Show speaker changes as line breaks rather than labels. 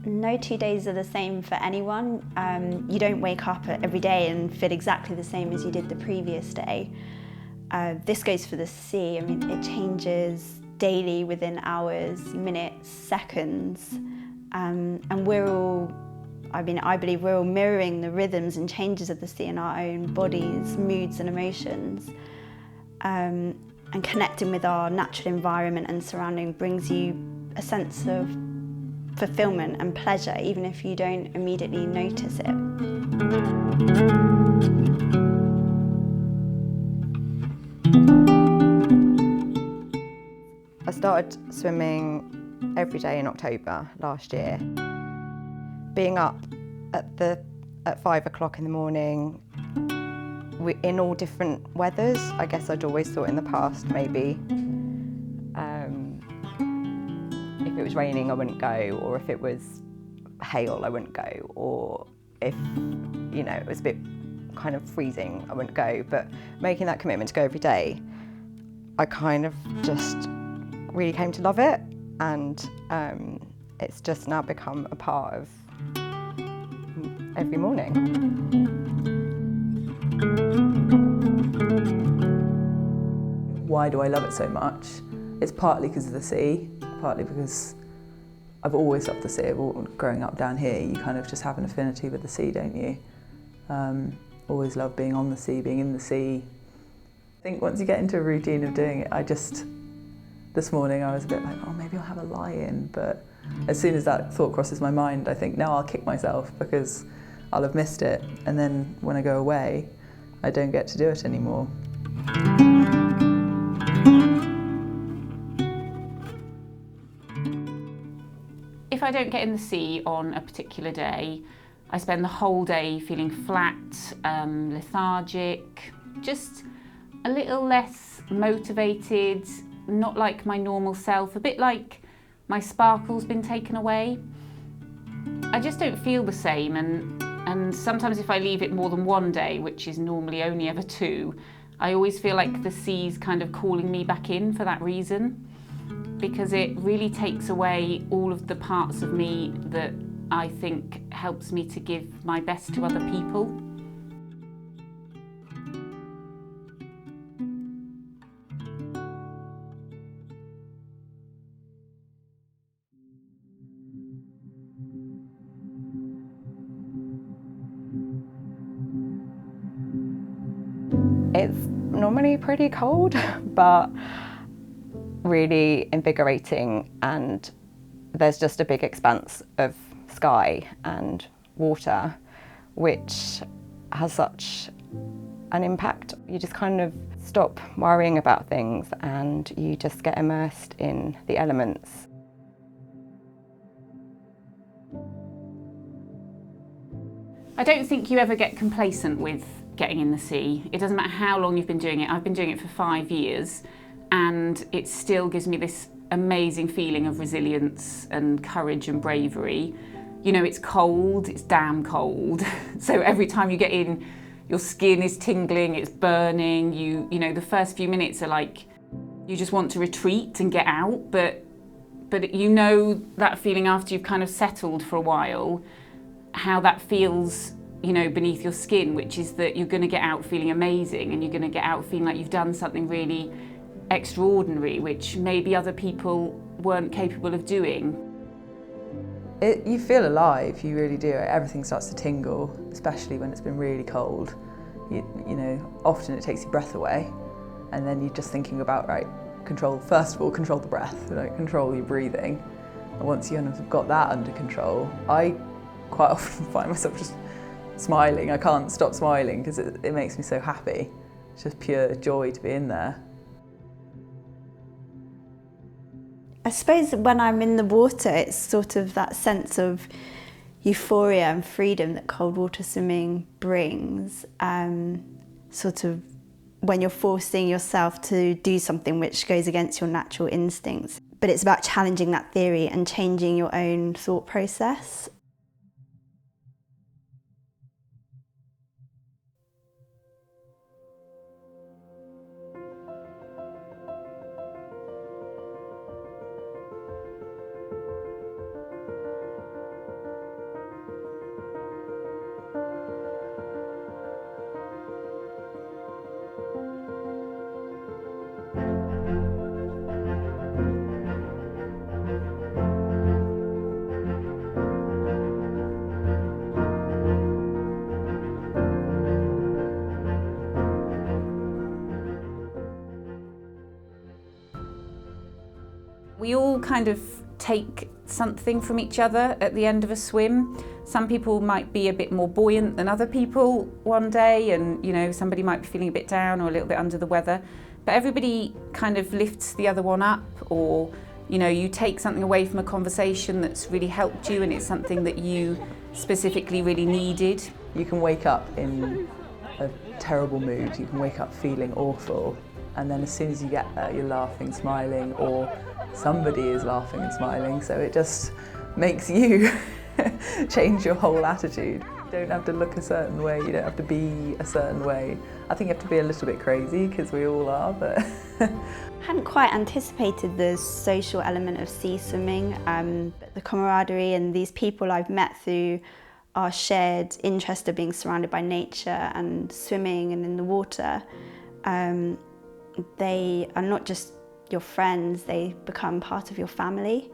No 2 days are the same for anyone. You don't wake up every day and feel exactly the same as you did the previous day. This goes for the sea. I mean, it changes daily within hours, minutes, seconds. And we're all, I believe we're all mirroring the rhythms and changes of the sea in our own bodies, moods and emotions. And connecting with our natural environment and surrounding brings you a sense of fulfillment and pleasure, even if you don't immediately notice it.
I started swimming every day in October last year. Being up at 5 o'clock in the morning, in all different weathers. I guess I'd always thought in the past maybe if it was raining I wouldn't go, or if it was hail I wouldn't go, or if it was a bit kind of freezing I wouldn't go. But making that commitment to go every day, I kind of just really came to love it, and it's just now become a part of every morning.
Why do I love it so much? It's partly because of the sea, partly because I've always loved the sea. Growing up down here, you kind of just have an affinity with the sea, don't you? Always loved being on the sea, being in the sea. I think once you get into a routine of doing it, this morning I was a bit like, oh, maybe I'll have a lie-in, but as soon as that thought crosses my mind, I think, no, I'll kick myself because I'll have missed it, and then when I go away, I don't get to do it anymore.
If I don't get in the sea on a particular day, I spend the whole day feeling flat, lethargic, just a little less motivated, not like my normal self, a bit like my sparkle's been taken away. I just don't feel the same, and sometimes if I leave it more than one day, which is normally only ever 2, I always feel like the sea's kind of calling me back in for that reason, because it really takes away all of the parts of me that I think helps me to give my best to other people.
It's normally pretty cold, but really invigorating, and there's just a big expanse of sky and water which has such an impact. You just kind of stop worrying about things and you just get immersed in the elements.
I don't think you ever get complacent with getting in the sea. It doesn't matter how long you've been doing it. I've been doing it for 5 years, and it still gives me this amazing feeling of resilience and courage and bravery. You know, it's cold, it's damn cold. So every time you get in, your skin is tingling, it's burning. You know, the first few minutes are like, you just want to retreat and get out, but you know that feeling after you've kind of settled for a while, how that feels, you know, beneath your skin, which is that you're going to get out feeling amazing, and you're going to get out feeling like you've done something really extraordinary, which maybe other people weren't capable of doing.
You feel alive, you really do. Everything starts to tingle, especially when it's been really cold. You know, often it takes your breath away, and then you're just thinking about, right, first of all, control the breath, like, control your breathing. And once you kind of got that under control, I quite often find myself just smiling. I can't stop smiling because it makes me so happy. It's just pure joy to be in there.
I suppose when I'm in the water, it's sort of that sense of euphoria and freedom that cold water swimming brings. Sort of when you're forcing yourself to do something which goes against your natural instincts. But it's about challenging that theory and changing your own thought process.
We all kind of take something from each other at the end of a swim. Some people might be a bit more buoyant than other people one day, and you know, somebody might be feeling a bit down or a little bit under the weather, but everybody kind of lifts the other one up, or you know, you take something away from a conversation that's really helped you and it's something that you specifically really needed.
You can wake up in a terrible mood, you can wake up feeling awful, and then as soon as you get there you're laughing, smiling, or somebody is laughing and smiling, so it just makes you change your whole attitude. You don't have to look a certain way, you don't have to be a certain way. I think you have to be a little bit crazy, because we all are, but...
I hadn't quite anticipated the social element of sea swimming, but the camaraderie and these people I've met through our shared interest of being surrounded by nature and swimming and in the water, they are not just your friends, they become part of your family.